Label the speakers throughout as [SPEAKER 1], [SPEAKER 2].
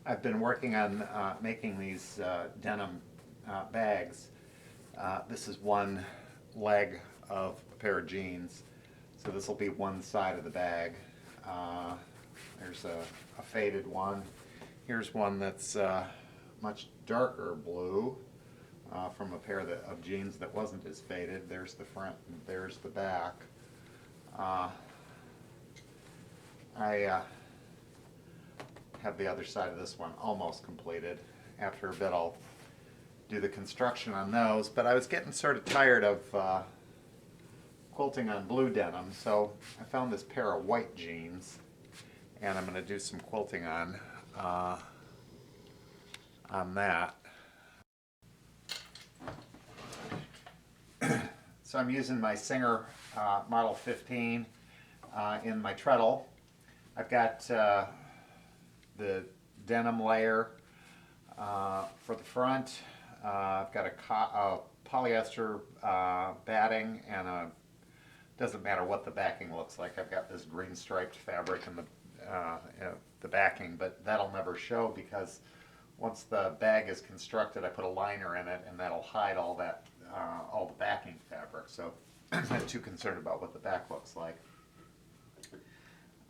[SPEAKER 1] I've been working on making these denim bags. This is one leg of a pair of jeans, so this will be one side of the bag. There's a faded one. Here's one that's much darker blue from a pair of jeans that wasn't as faded. There's the front and there's the back. I have the other side of this one almost completed. After a bit I'll do the construction on those, but I was getting sort of tired of quilting on blue denim, so I found this pair of white jeans and I'm going to do some quilting on that. So I'm using my Singer Model 15 in my Treadle. I've got the denim layer for the front. I've got a polyester batting, and doesn't matter what the backing looks like. I've got this green striped fabric in the backing, but that'll never show because once the bag is constructed, I put a liner in it, and that'll hide all the backing fabric. So I'm not too concerned about what the back looks like.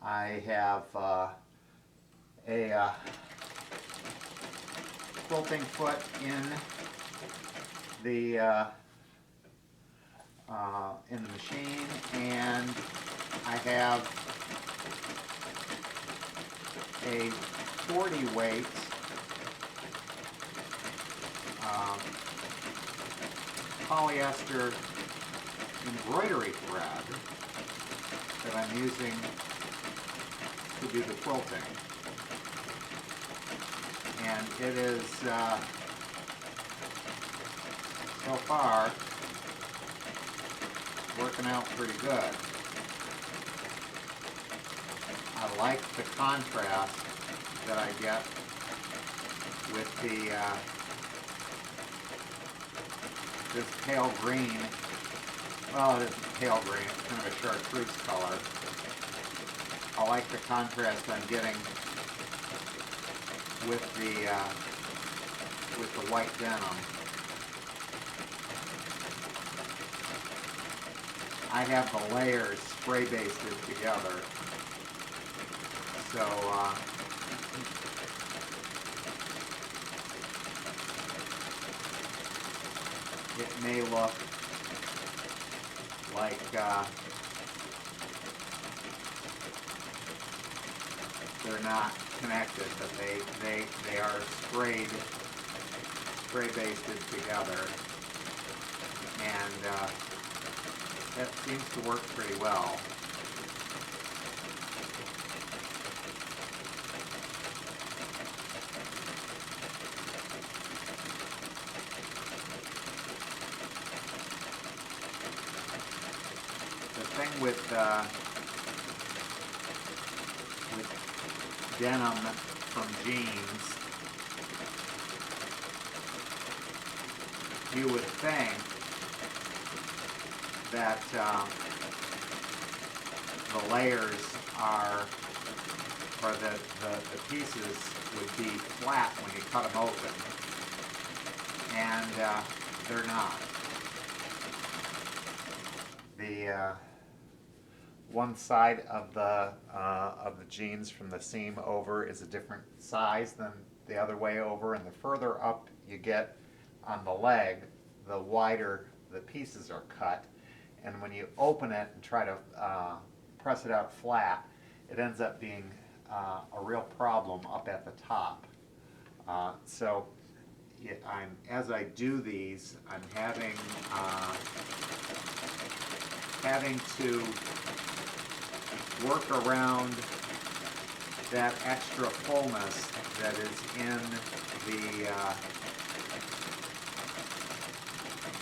[SPEAKER 1] I have a quilting foot in the machine, and I have a 40 weight polyester embroidery thread that I'm using to do the quilting. And it is, so far, working out pretty good. I like the contrast that I get with this pale green. Well, it isn't pale green, it's kind of a chartreuse color. I like the contrast I'm getting with the white denim. I have the layers spray basted together, so it may look like they're not connected, but they are spray basted together, and that seems to work pretty well. The thing with denim from jeans, you would think that the layers are, or the pieces would be flat when you cut them open, and they're not. The one side of the jeans from the seam over is a different size than the other way over, and the further up you get on the leg, the wider the pieces are cut, and when you open it and try to press it out flat, it ends up being a real problem up at the top. So as I do these, I'm having to work around that extra fullness that is in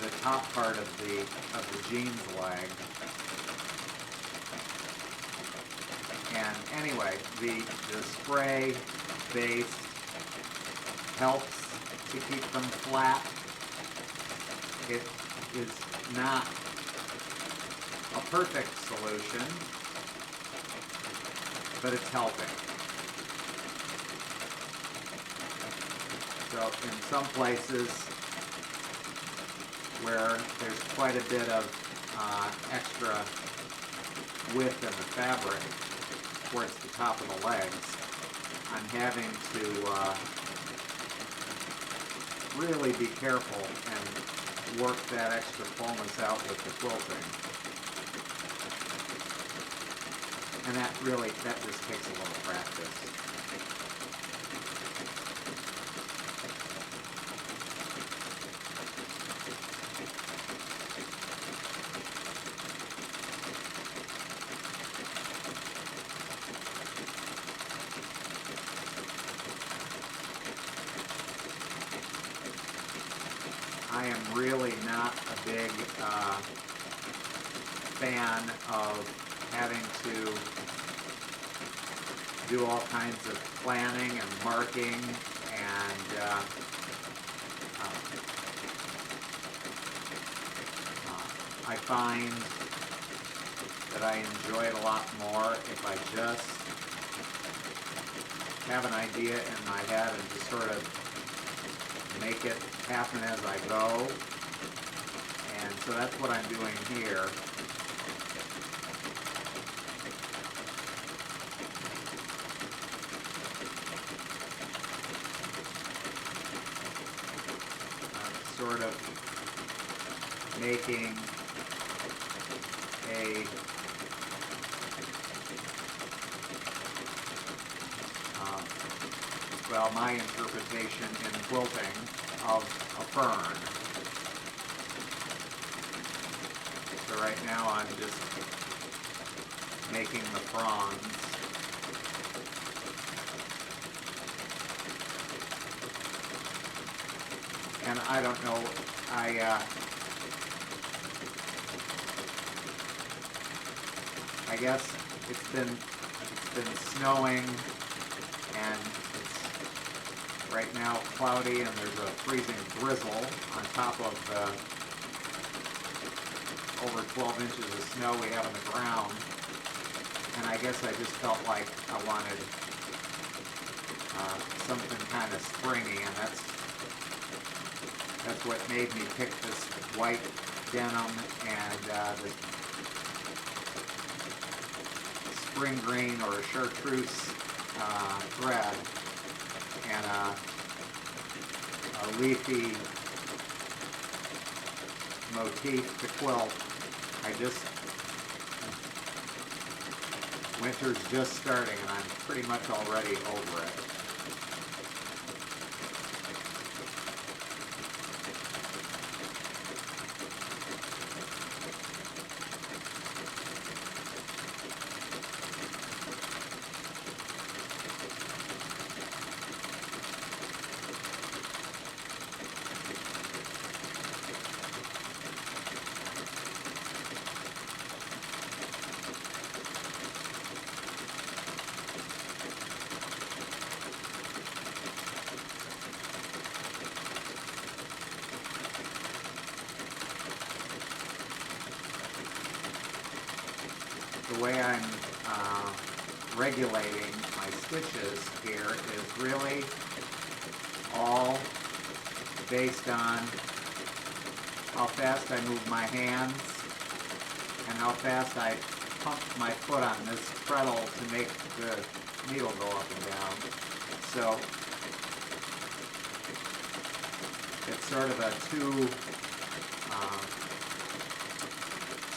[SPEAKER 1] the top part of the jeans leg. And anyway, the spray base helps to keep them flat. It is not a perfect solution, but it's helping. So in some places where there's quite a bit of extra width in the fabric towards the top of the legs, I'm having to really be careful and work that extra fullness out with the quilting. And that just takes a little practice. I am really not a big fan of having to do all kinds of planning and marking, and I find that I enjoy it a lot more if I just have an idea in my head and just sort of make it happen as I go. And so that's what I'm doing here. I'm sort of making a well, my interpretation in quilting of a fern. So right now I'm just making the fronds. And I don't know, I guess it's been snowing, and it's right now cloudy, and there's a freezing drizzle on top of the over 12 inches of snow we have on the ground. And I guess I just felt like I wanted something kind of springy, and that's what made me pick this white denim and the spring green or chartreuse thread and a leafy motif to quilt. Winter's just starting and I'm pretty much already over it. The way I'm regulating my stitches here is really all based on how fast I move my hands and how fast I pump my foot on this treadle to make the needle go up and down. So it's sort of a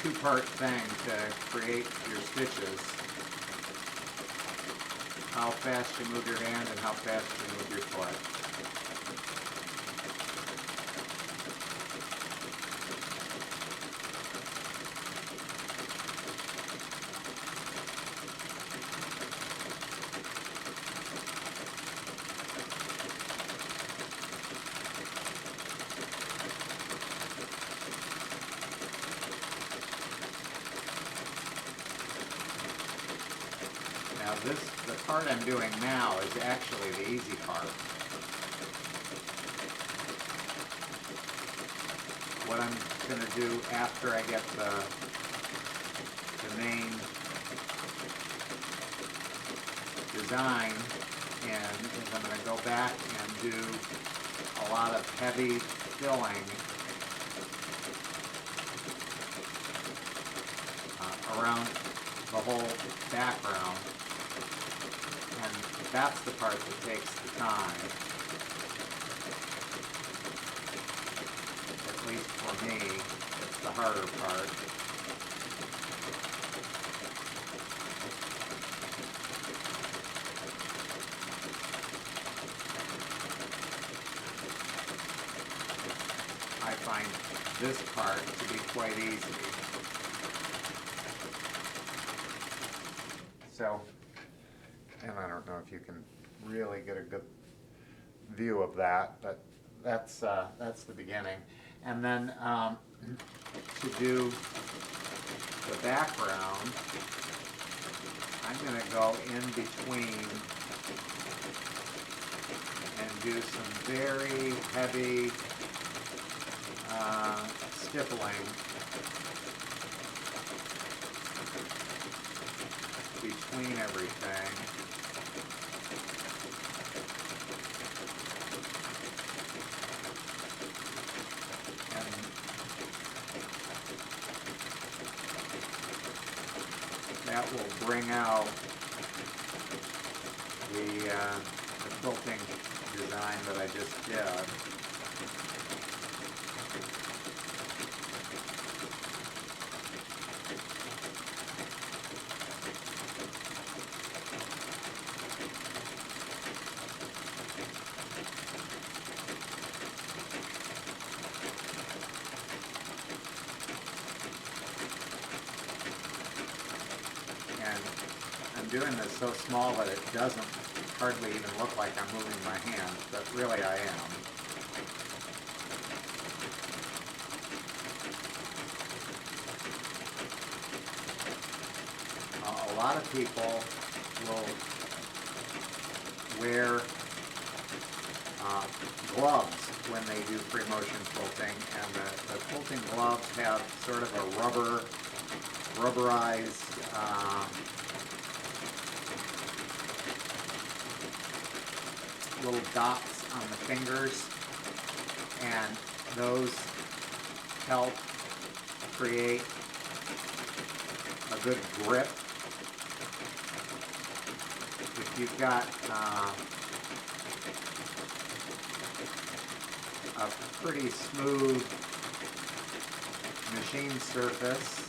[SPEAKER 1] two-part thing to create your stitches. How fast you move your hand and how fast you move your foot. Now the part I'm doing now is actually the easy part. What I'm going to do after I get the main design in is I'm going to go back and do lot of heavy filling around the whole background, and that's the part that takes the time, at least for me. It's the harder part. I find this part to be quite easy. So, and I don't know if you can really get a good view of that, but that's the beginning. And then to do the background, I'm going to go in between and do some very heavy stippling between everything. And that will bring out the quilting design that I just did. And I'm doing this so small that it doesn't hardly even look like I'm moving my hands, but really I am. A lot of people will wear gloves when they do free motion quilting, and the quilting gloves have sort of a rubberized little dots on the fingers, and those help create a good grip. If you've got a pretty smooth machine surface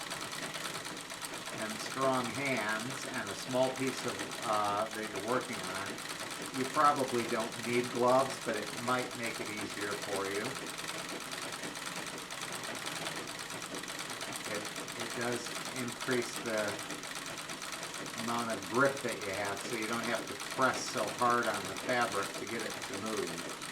[SPEAKER 1] and strong hands and a small piece of that you're working on, you probably don't need gloves, but it might make it easier for you. It does increase the amount of grip that you have, so you don't have to press so hard on the fabric to get it to move.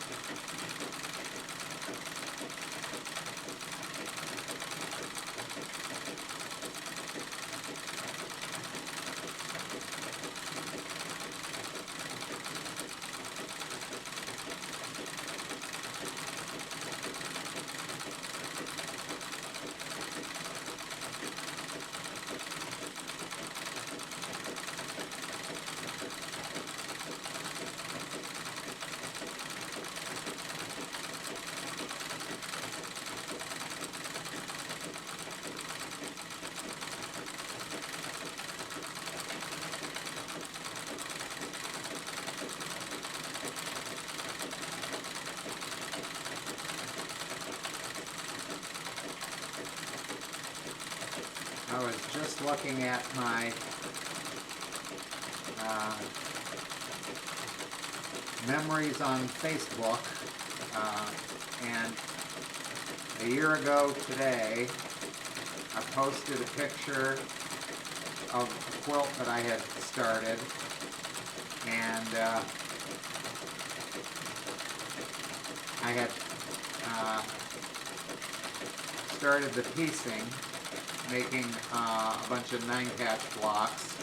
[SPEAKER 1] I was just looking at my memories on Facebook, and a year ago today, I posted a picture of a quilt that I had started, and I had started the piecing, making a bunch of 9-patch blocks,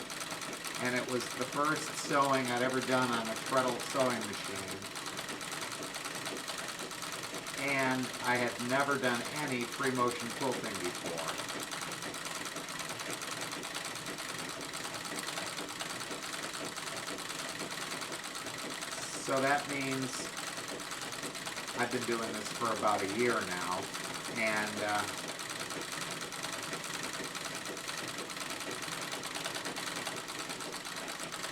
[SPEAKER 1] and it was the first sewing I'd ever done on a Treadle sewing machine, and I had never done any free motion quilting before. So that means I've been doing this for about a year now, and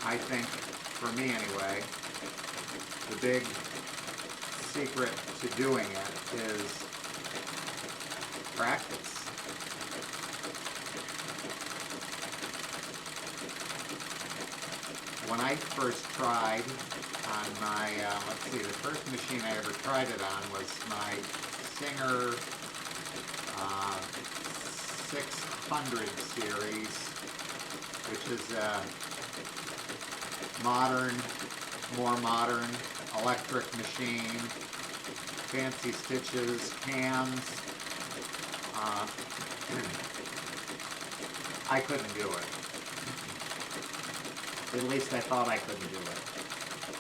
[SPEAKER 1] I think, for me anyway, the big secret to doing it is practice. When I first tried on my, let's see, the first machine I ever tried it on was my Singer 600 series, which is a modern, more modern electric machine, fancy stitches, cams. I couldn't do it. At least I thought I couldn't do it,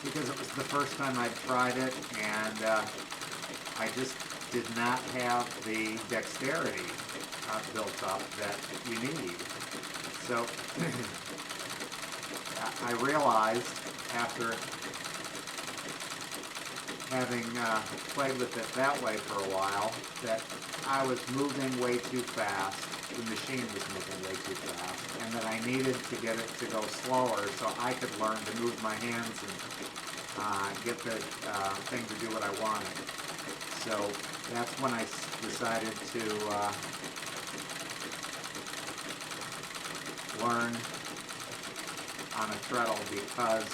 [SPEAKER 1] because it was the first time I'd tried it, and I just did not have the dexterity built up that you need. So I realized, after having played with it that way for a while, that I was moving way too fast. The machine was moving way too fast, and that I needed to get it to go slower so I could learn to move my hands and get the thing to do what I wanted. So that's when I decided to learn on a treadle, because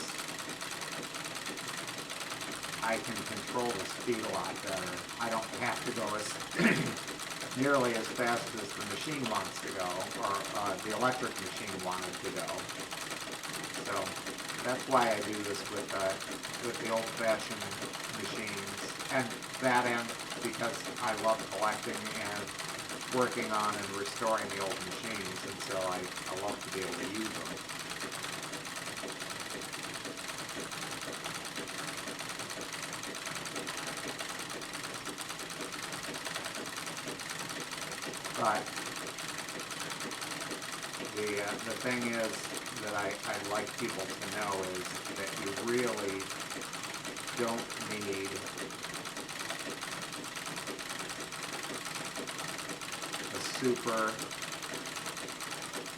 [SPEAKER 1] I can control the speed a lot better. I don't have to go as nearly as fast as the machine wants to go, or the electric machine wanted to go. So that's why I do this with the old-fashioned machines, and that end because I love collecting and working on and restoring the old machines, and so I love to be able to use them. But the thing is that I'd like people to know is that you really don't need a super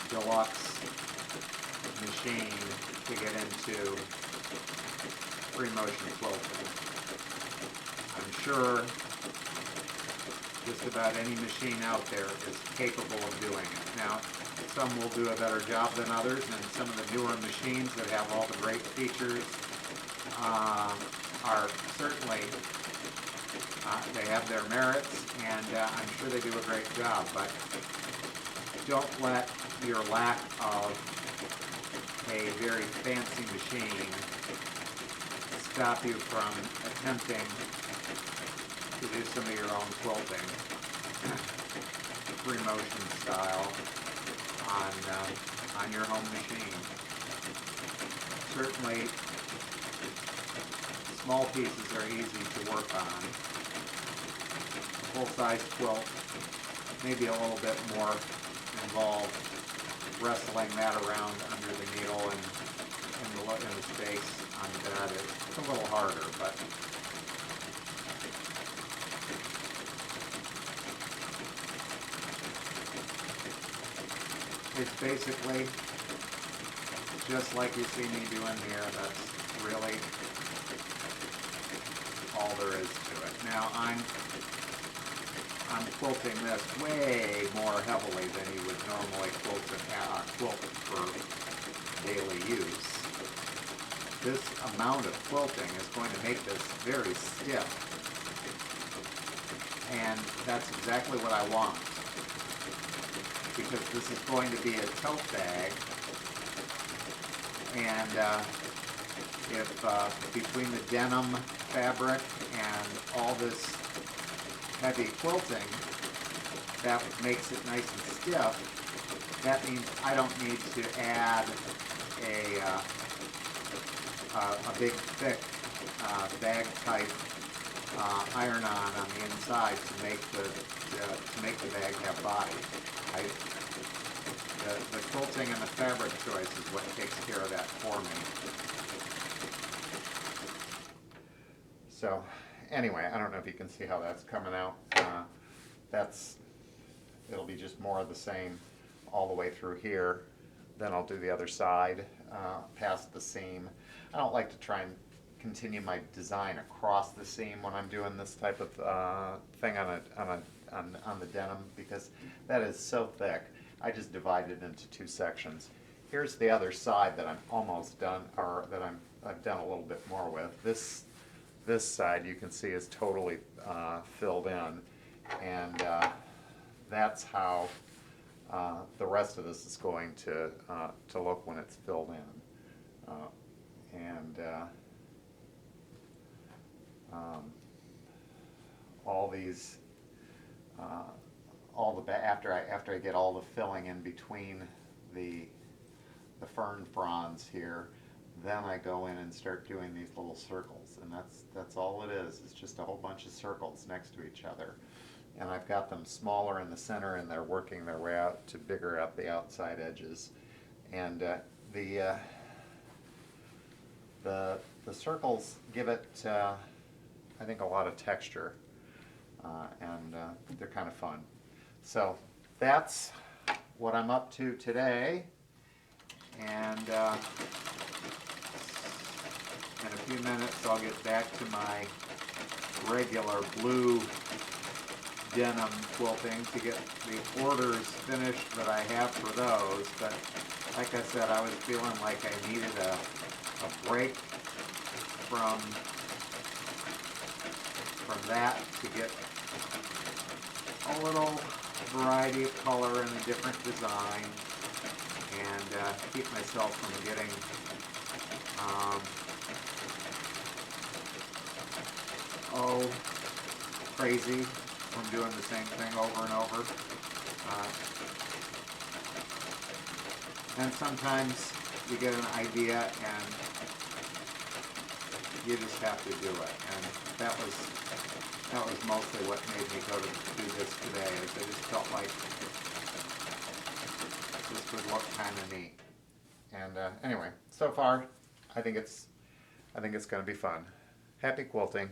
[SPEAKER 1] deluxe machine to get into free motion quilting. I'm sure just about any machine out there is capable of doing it. Now, some will do a better job than others, and some of the newer machines that have all the great features are certainly, they have their merits, and I'm sure they do a great job, but don't let your lack of a very fancy machine stop you from attempting to do some of your own quilting, free motion style, on your home machine. Certainly, small pieces are easy to work on. A full-size quilt, maybe a little bit more involved, wrestling that around under the needle and in the space on the bed. It's a little harder, but it's basically just like you see me doing here. That's really all there is to it. Now I'm quilting this way more heavily than you would normally quilt for daily use. This amount of quilting is going to make this very stiff, and that's exactly what I want, because this is going to be a tote bag, and if between the denim fabric and all this heavy quilting that makes it nice and stiff, that means I don't need to add a big thick bag type iron-on the inside to make the bag have body. The quilting and the fabric choice is what takes care of that for me. So anyway, I don't know if you can see how that's coming out. It'll be just more of the same all the way through here. Then I'll do the other side past the seam. I don't like to try and continue my design across the seam when I'm doing this type of thing on the denim, because that is so thick. I just divide it into two sections. Here's the other side that I'm almost done, or that I've done a little bit more with. This side you can see is totally filled in, and that's how the rest of this is going to look when it's filled in. All these, after I get all the filling in between the fern fronds here, then I go in and start doing these little circles, and that's all it is. It's just a whole bunch of circles next to each other. And I've got them smaller in the center, and they're working their way out to bigger up the outside edges. And the circles give it, I think, a lot of texture, and they're kind of fun. So that's what I'm up to today, and in a few minutes I'll get back to my regular blue denim quilting to get the orders finished that I have for those. But like I said, I was feeling like I needed a break from that to get a little variety of color and a different design, and keep myself from getting crazy from doing the same thing over and over. And sometimes you get an idea and you just have to do it. And that was mostly what made me go to do this today, is I just felt like this would look kind of neat. And anyway, so far I think it's going to be fun. Happy quilting.